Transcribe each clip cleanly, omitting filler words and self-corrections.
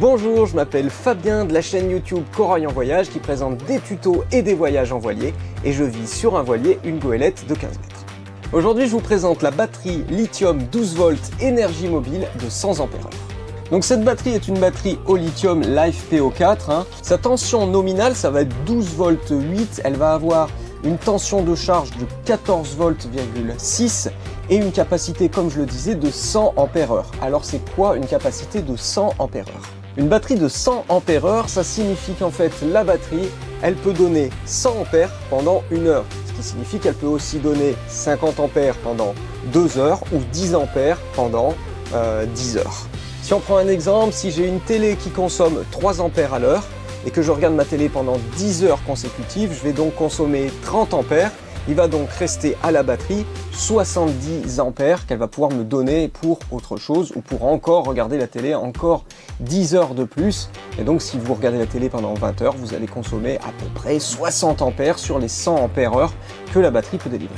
Bonjour, je m'appelle Fabien de la chaîne YouTube Corail en voyage qui présente des tutos et des voyages en voilier et je vis sur un voilier, une goélette de 15 mètres. Aujourd'hui, je vous présente la batterie lithium 12 volts énergie mobile de 100 Ah. Donc cette batterie est une batterie au lithium LiFePO4. Sa tension nominale, ça va être 12 volts 8. Elle va avoir une tension de charge de 14 volts,6 et une capacité, comme je le disais, de 100 Ah. Alors c'est quoi une capacité de 100 Ah? Une batterie de 100 Ah, ça signifie qu'en fait la batterie, elle peut donner 100 ampères pendant 1 heure. Ce qui signifie qu'elle peut aussi donner 50 ampères pendant 2 heures ou 10 ampères pendant 10 heures. Si on prend un exemple, si j'ai une télé qui consomme 3 ampères à l'heure et que je regarde ma télé pendant 10 heures consécutives, je vais donc consommer 30 ampères. Il va donc rester à la batterie 70 ampères qu'elle va pouvoir me donner pour autre chose ou pour encore regarder la télé encore 10 heures de plus. Et donc si vous regardez la télé pendant 20 heures, vous allez consommer à peu près 60 ampères sur les 100 ampères-heure que la batterie peut délivrer.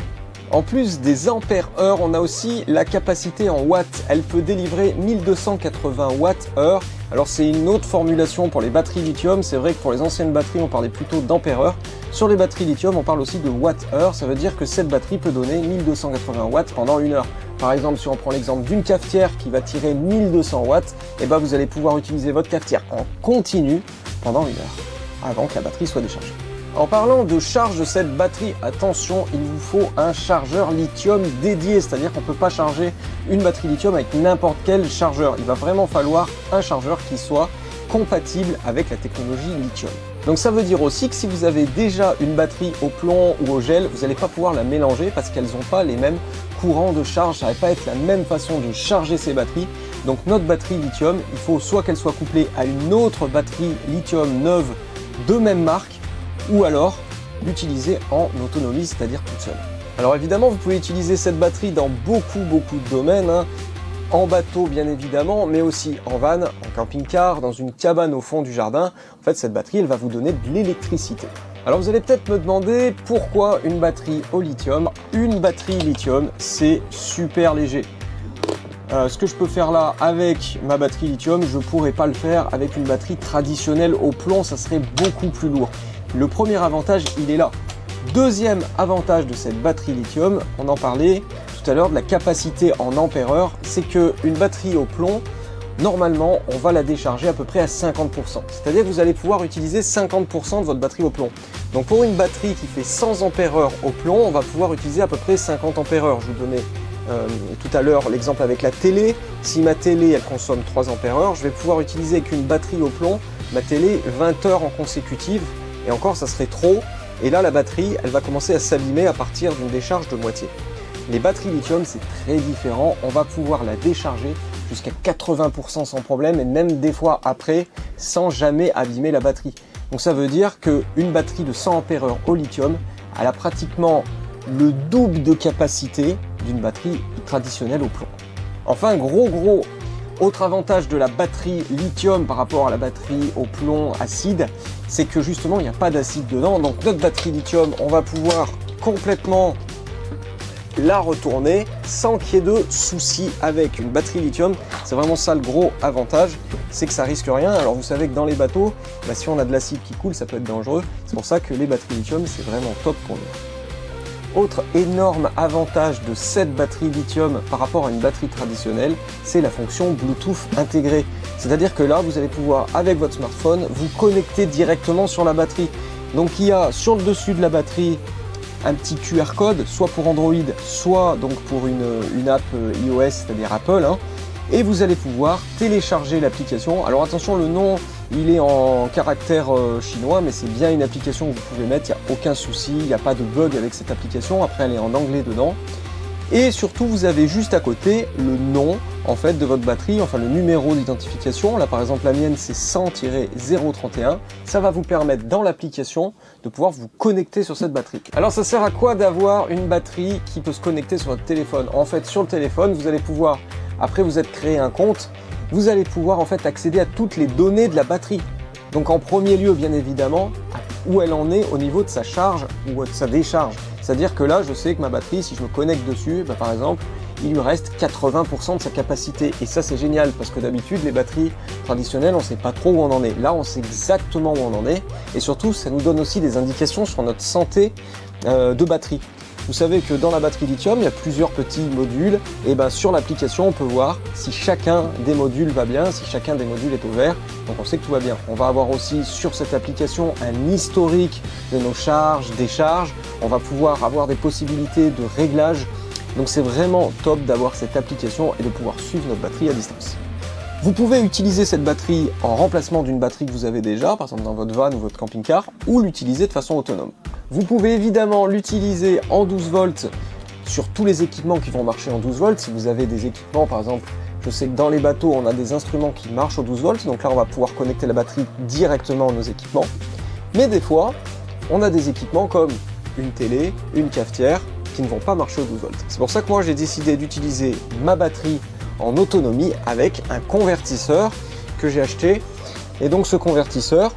En plus des ampères-heure, on a aussi la capacité en watts. Elle peut délivrer 1280 watts-heure. Alors c'est une autre formulation pour les batteries lithium. C'est vrai que pour les anciennes batteries, on parlait plutôt d'ampères-heure. Sur les batteries lithium, on parle aussi de watts-heure. Ça veut dire que cette batterie peut donner 1280 watts pendant 1 heure. Par exemple, si on prend l'exemple d'une cafetière qui va tirer 1200 watts, et ben vous allez pouvoir utiliser votre cafetière en continu pendant 1 heure, avant que la batterie soit déchargée. En parlant de charge de cette batterie, attention, il vous faut un chargeur lithium dédié, c'est-à-dire qu'on ne peut pas charger une batterie lithium avec n'importe quel chargeur. Il va vraiment falloir un chargeur qui soit compatible avec la technologie lithium. Donc ça veut dire aussi que si vous avez déjà une batterie au plomb ou au gel, vous n'allez pas pouvoir la mélanger parce qu'elles n'ont pas les mêmes courants de charge, ça ne va pas être la même façon de charger ces batteries. Donc notre batterie lithium, il faut soit qu'elle soit couplée à une autre batterie lithium neuve de même marque, ou alors l'utiliser en autonomie, c'est-à-dire toute seule. Alors évidemment, vous pouvez utiliser cette batterie dans beaucoup de domaines, en bateau bien évidemment, mais aussi en van, en camping-car, dans une cabane au fond du jardin. En fait, cette batterie, elle va vous donner de l'électricité. Alors vous allez peut-être me demander pourquoi une batterie au lithium. Une batterie lithium, c'est super léger. Ce que je peux faire là avec ma batterie lithium, je ne pourrais pas le faire avec une batterie traditionnelle au plomb, ça serait beaucoup plus lourd. Le premier avantage, il est là. Deuxième avantage de cette batterie lithium, on en parlait tout à l'heure de la capacité en ampères-heure, c'est qu'une batterie au plomb, normalement, on va la décharger à peu près à 50%. C'est-à-dire que vous allez pouvoir utiliser 50% de votre batterie au plomb. Donc pour une batterie qui fait 100 ampères-heure au plomb, on va pouvoir utiliser à peu près 50 ampères-heure. Je vous donnais tout à l'heure l'exemple avec la télé. Si ma télé elle consomme 3 ampères-heure, je vais pouvoir utiliser avec une batterie au plomb ma télé 20 heures en consécutive. Et encore, ça serait trop. Et là, la batterie, elle va commencer à s'abîmer à partir d'une décharge de moitié. Les batteries lithium, c'est très différent. On va pouvoir la décharger jusqu'à 80% sans problème et même des fois après, sans jamais abîmer la batterie. Donc ça veut dire qu'une batterie de 100 ampères-heure au lithium, elle a pratiquement le double de capacité d'une batterie traditionnelle au plomb. Enfin, gros autre avantage de la batterie lithium par rapport à la batterie au plomb acide, c'est que justement il n'y a pas d'acide dedans. Donc notre batterie lithium, on va pouvoir complètement la retourner sans qu'il y ait de soucis avec une batterie lithium. C'est vraiment ça le gros avantage, c'est que ça risque rien. Alors vous savez que dans les bateaux, si on a de l'acide qui coule, ça peut être dangereux. C'est pour ça que les batteries lithium, c'est vraiment top pour nous. Autre énorme avantage de cette batterie lithium par rapport à une batterie traditionnelle, c'est la fonction Bluetooth intégrée. C'est-à-dire que là, vous allez pouvoir, avec votre smartphone, vous connecter directement sur la batterie. Donc il y a sur le dessus de la batterie un petit QR code, soit pour Android, soit donc pour une app iOS, c'est-à-dire Apple. Et vous allez pouvoir télécharger l'application. Alors attention, le nom, il est en caractère chinois, mais c'est bien une application que vous pouvez mettre, il n'y a aucun souci, il n'y a pas de bug avec cette application. Après, elle est en anglais dedans. Et surtout, vous avez juste à côté le nom en fait de votre batterie, enfin le numéro d'identification. Là, par exemple, la mienne, c'est 100-031. Ça va vous permettre dans l'application de pouvoir vous connecter sur cette batterie. Alors, ça sert à quoi d'avoir une batterie qui peut se connecter sur votre téléphone? En fait, sur le téléphone, vous allez pouvoir, après vous êtes créé un compte, vous allez pouvoir en fait accéder à toutes les données de la batterie. Donc en premier lieu, bien évidemment, où elle en est au niveau de sa charge ou de sa décharge. C'est-à-dire que là, je sais que ma batterie, si je me connecte dessus, par exemple, il lui reste 80% de sa capacité. Et ça c'est génial parce que d'habitude les batteries traditionnelles on sait pas trop où on en est. Là on sait exactement où on en est et surtout ça nous donne aussi des indications sur notre santé de batterie. Vous savez que dans la batterie lithium, il y a plusieurs petits modules, et ben sur l'application, on peut voir si chacun des modules va bien, si chacun des modules est au vert, donc on sait que tout va bien. On va avoir aussi sur cette application un historique de nos charges, décharges, on va pouvoir avoir des possibilités de réglage, donc c'est vraiment top d'avoir cette application et de pouvoir suivre notre batterie à distance. Vous pouvez utiliser cette batterie en remplacement d'une batterie que vous avez déjà, par exemple dans votre van ou votre camping-car, ou l'utiliser de façon autonome. Vous pouvez évidemment l'utiliser en 12 volts sur tous les équipements qui vont marcher en 12 volts. Si vous avez des équipements, par exemple, je sais que dans les bateaux, on a des instruments qui marchent au 12 volts, donc là on va pouvoir connecter la batterie directement à nos équipements. Mais des fois, on a des équipements comme une télé, une cafetière, qui ne vont pas marcher au 12 volts. C'est pour ça que moi j'ai décidé d'utiliser ma batterie en autonomie avec un convertisseur que j'ai acheté. Et donc ce convertisseur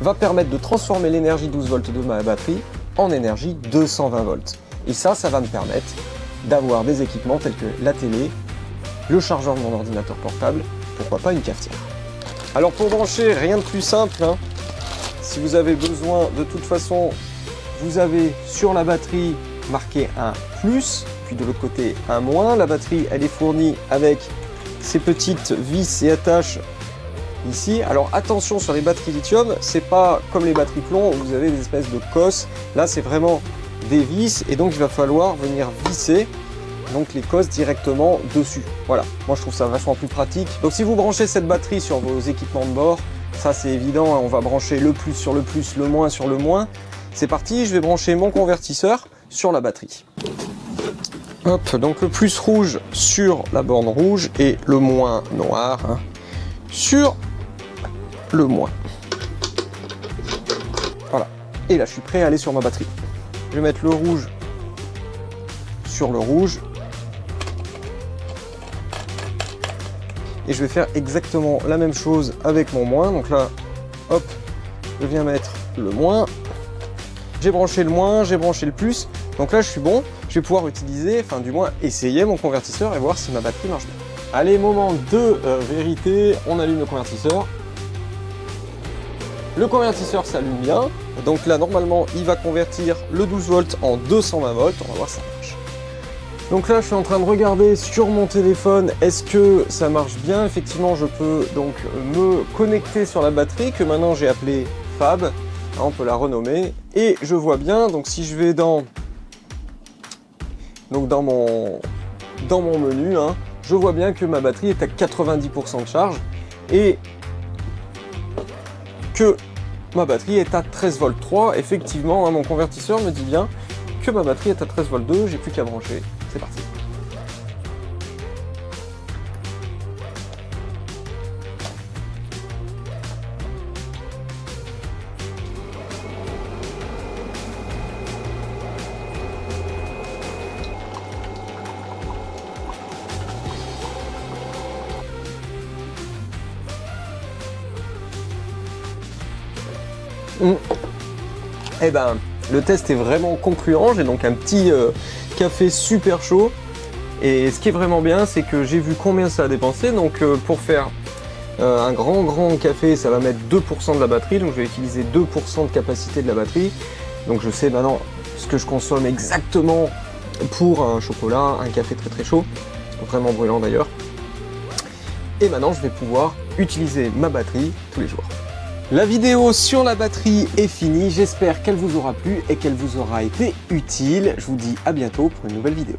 va permettre de transformer l'énergie 12 volts de ma batterie en énergie 220 volts. Et ça va me permettre d'avoir des équipements tels que la télé, le chargeur de mon ordinateur portable, pourquoi pas une cafetière. Alors pour brancher, rien de plus simple, hein. Si vous avez besoin, de toute façon, vous avez sur la batterie marqué un plus, puis de l'autre côté un moins. La batterie elle est fournie avec ces petites vis et attaches ici. Alors attention sur les batteries lithium, c'est pas comme les batteries plomb où vous avez des espèces de cosses. Là c'est vraiment des vis et donc il va falloir venir visser donc les cosses directement dessus. Voilà, moi je trouve ça vachement plus pratique. Donc si vous branchez cette batterie sur vos équipements de bord, ça c'est évident, on va brancher le plus sur le plus, le moins sur le moins. C'est parti, je vais brancher mon convertisseur sur la batterie. Hop, donc le plus rouge sur la borne rouge et le moins noir hein, sur le moins. Voilà, et là je suis prêt à aller sur ma batterie. Je vais mettre le rouge sur le rouge. Et je vais faire exactement la même chose avec mon moins. Donc là, hop, je viens mettre le moins. J'ai branché le moins, j'ai branché le plus. Donc là, je suis bon. Je vais pouvoir utiliser, enfin du moins essayer mon convertisseur et voir si ma batterie marche bien. Allez, moment de vérité. On allume le convertisseur. Le convertisseur s'allume bien. Donc là, normalement, il va convertir le 12 volts en 220 volts. On va voir si ça marche. Donc là, je suis en train de regarder sur mon téléphone, est-ce que ça marche bien? Effectivement, je peux donc me connecter sur la batterie que maintenant j'ai appelée Fab. On peut la renommer. Et je vois bien, donc si je vais dans mon menu, hein, je vois bien que ma batterie est à 90% de charge et que ma batterie est à 13 volts 3. Effectivement, hein, mon convertisseur me dit bien que ma batterie est à 13 volts 2, j'ai plus qu'à brancher. C'est parti. Eh ben, le test est vraiment concluant. J'ai donc un petit café super chaud. Et ce qui est vraiment bien, c'est que j'ai vu combien ça a dépensé. Donc pour faire un grand café, ça va mettre 2% de la batterie. Donc je vais utiliser 2% de capacité de la batterie. Donc je sais maintenant ce que je consomme exactement pour un chocolat, un café très chaud. Vraiment brûlant d'ailleurs. Et maintenant je vais pouvoir utiliser ma batterie tous les jours. La vidéo sur la batterie est finie, j'espère qu'elle vous aura plu et qu'elle vous aura été utile. Je vous dis à bientôt pour une nouvelle vidéo.